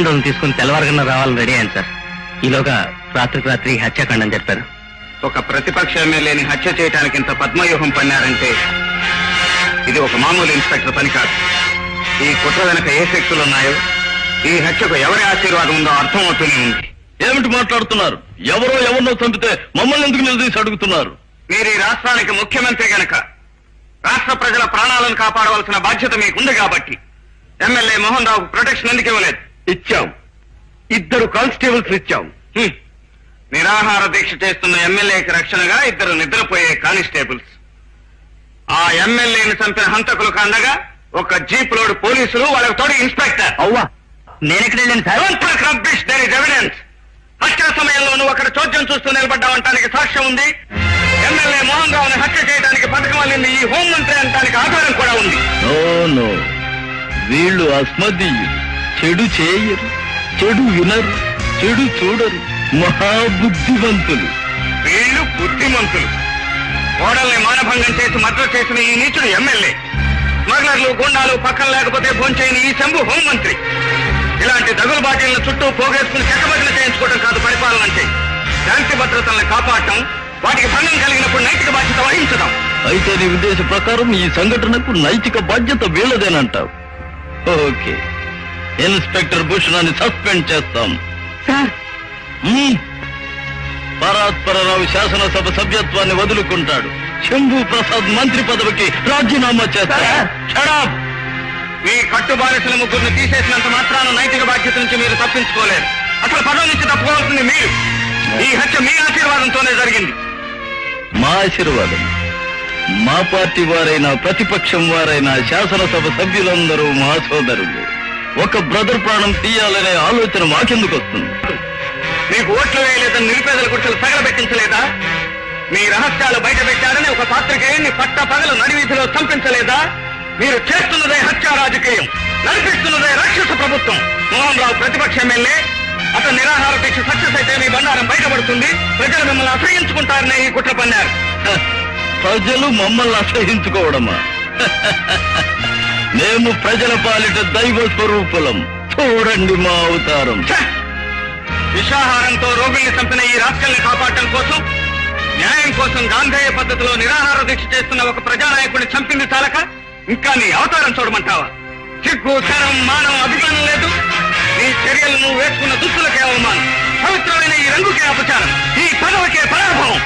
Remand రోజు తీసుకుని తెల్లవారుగా రావాలని రెడీ అయ్యాను సార్. ఈలోగా రాత్రికి రాత్రి హత్యాకాండం జరిపారు. ఒక ప్రతిపక్ష ఎమ్మెల్యేని హత్య చేయడానికి ఇంత పద్మవ్యూహం పన్నారంటే ఇది ఒక మామూలు ఇన్స్పెక్టర్ పని కాదు. ఈ కుట్ర వెనక ఏ శక్తులు ఉన్నాయో, ఈ హత్యకు ఎవరి ఆశీర్వాదం ఉందో అర్థం అవుతూనే ఉంది. ఏమిటి మాట్లాడుతున్నారు? ఎవరినో చంపితే మమ్మల్ని ఎందుకు నిలదీసి అడుగుతున్నారు? మీరు ఈ రాష్ట్రానికి ముఖ్యమంత్రి గనక రాష్ట్ర ప్రజల ప్రాణాలను కాపాడవలసిన బాధ్యత మీకుంది కాబట్టి ఎమ్మెల్యే మోహన్ రావుకు ప్రొటెక్షన్ ఎందుకు ఇవ్వలేదు? ఇచ్చాం. 2 కానిస్టేబుల్స్ ఇచ్చాం. నిరాహార దీక్ష చేస్తున్న ఎమ్మెల్యేకి రక్షణగా 2 నిద్రపోయే కానిస్టేబుల్స్. ఆ ఎమ్మెల్యేని చంపిన హంతకులకు అండగా ఒక జీప్ లోడ్ పోలీసులు, వాళ్ళకి తోడు ఇన్స్పెక్టర్. అవ్వా, నేనెక్కడ వెళ్ళాను సార్? హత్య సమయంలో నువ్వు అక్కడ చోద్యం చూస్తూ నిలబడ్డావంటానికి సాక్ష్యం ఉంది. ఎమ్మెల్యే మోహన్ రావుని హత్య చేయడానికి పథకం అల్లింది ఈ హోంమంత్రి అనడానికి ఆధారం కూడా ఉంది. నో, వీళ్ళు అస్మదీయులు. చెడు చేయరు, చెడు వినరు, చెడు చూడరు, మహాబుద్ధివంతులు. వీళ్ళు బుద్ధిమంతులు. ఓడల్ని మానభంగం చేసి మద్దతు చేసిన ఈ నీచుడు ఎమ్మెల్యే. స్మగ్లర్లు, గుండాలు పక్కన లేకపోతే భోంచేయని ఈ శంభు హోంమంత్రి. ఇలాంటి దగులు బాటిళ్లను చుట్టూ పోగేసుకుని చెక్కబదిన చేయించుకోవడం కాదు పరిపాలన అంటే. శాంతి భద్రతలను కాపాడటం, వాటికి భంగం కలిగినప్పుడు నైతిక బాధ్యత వహించడం. అయితే నీ ఉద్దేశ ప్రకారం ఈ సంఘటనకు నైతిక బాధ్యత వీళ్ళదేనంటావు. ఓకే, ఇన్స్పెక్టర్ భూషణాన్ని సస్పెండ్ చేస్తాం. సార్, పరాత్పరరావు శాసనసభ సభ్యత్వాన్ని వదులుకుంటాడు. శంభు ప్రసాద్ మంత్రి పదవికి రాజీనామా చేస్తాడు. మీ కట్టుబానిసల ముగ్గురిని తీసేసినంత మాత్రాన నైతిక బాధ్యత నుంచి మీరు తప్పించుకోలేరు. అసలు పదవి నుంచి తప్పుకోవాల్సింది మీరు. ఈ హత్య మీ ఆశీర్వాదంతోనే జరిగింది. మా ఆశీర్వాదం? మా పార్టీ వారైనా ప్రతిపక్షం వారైనా శాసనసభ సభ్యులందరూ మా సోదరులు. ఒక బ్రదర్ ప్రాణం తీయాలనే ఆలోచన మాకెందుకు వస్తుంది? మీకు ఓట్లు వేయలేదని నిరుపేదల గుర్తులు తగలబెట్టించలేదా? మీ రహస్యాలు బయట పెట్టారని ఒక పాత్రికేయుని పట్ట పగలు నడివీధిలో చంపించలేదా? మీరు చేస్తున్నదే హత్యా రాజకీయం, నడిపిస్తున్నదే రాక్షస ప్రభుత్వం. మోహన్ రావు ప్రతిపక్ష ఎమ్మెల్యే. అతను నిరాహార దీక్ష సక్సెస్ అయితే మీ బండారం బయటపడుతుంది. ప్రజలు మిమ్మల్ని అసహించుకుంటారనే ఈ కుట్ర పన్నారు. ప్రజలు మమ్మల్ని అసహించుకోవడమా? మేము ప్రజల పాలిట దైవ స్వరూపులం. చూడండి మా అవతారం. విషాహారంతో రోగుల్ని చంపిన ఈ రాష్ట్రాన్ని కాపాడటం కోసం, న్యాయం కోసం గాంధేయ పద్ధతిలో నిరాహార దీక్ష చేస్తున్న ఒక ప్రజానాయకుడిని చంపింది చాలక ఇంకా నీ అవతారం చూడమంటావా? సిగ్గు, శరం, మానం, అభిమానం లేదు. నీ చర్యలు నువ్వు వేసుకున్న దుస్తులకే అవమానం. పవిత్రమైన ఈ రంగుకే అపచారం, ఈ పదవికే పరాభవం.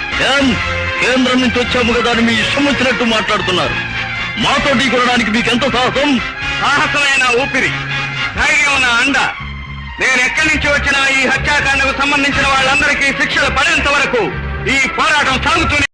కేంద్రం నుంచి వచ్చాము కదా అని మీ ఇష్టం వచ్చినట్టు మాట్లాడుతున్నారు. మాతో ఢీకొనడానికి మీకెంత సాహసం? సాహసమైన ఊపిరి, ధైర్యం నా అండ. నేను ఎక్కడి నుంచి వచ్చినా ఈ హత్యాకాండకు సంబంధించిన వాళ్ళందరికీ శిక్షలు పడేంత వరకు ఈ పోరాటం సాగుతూనే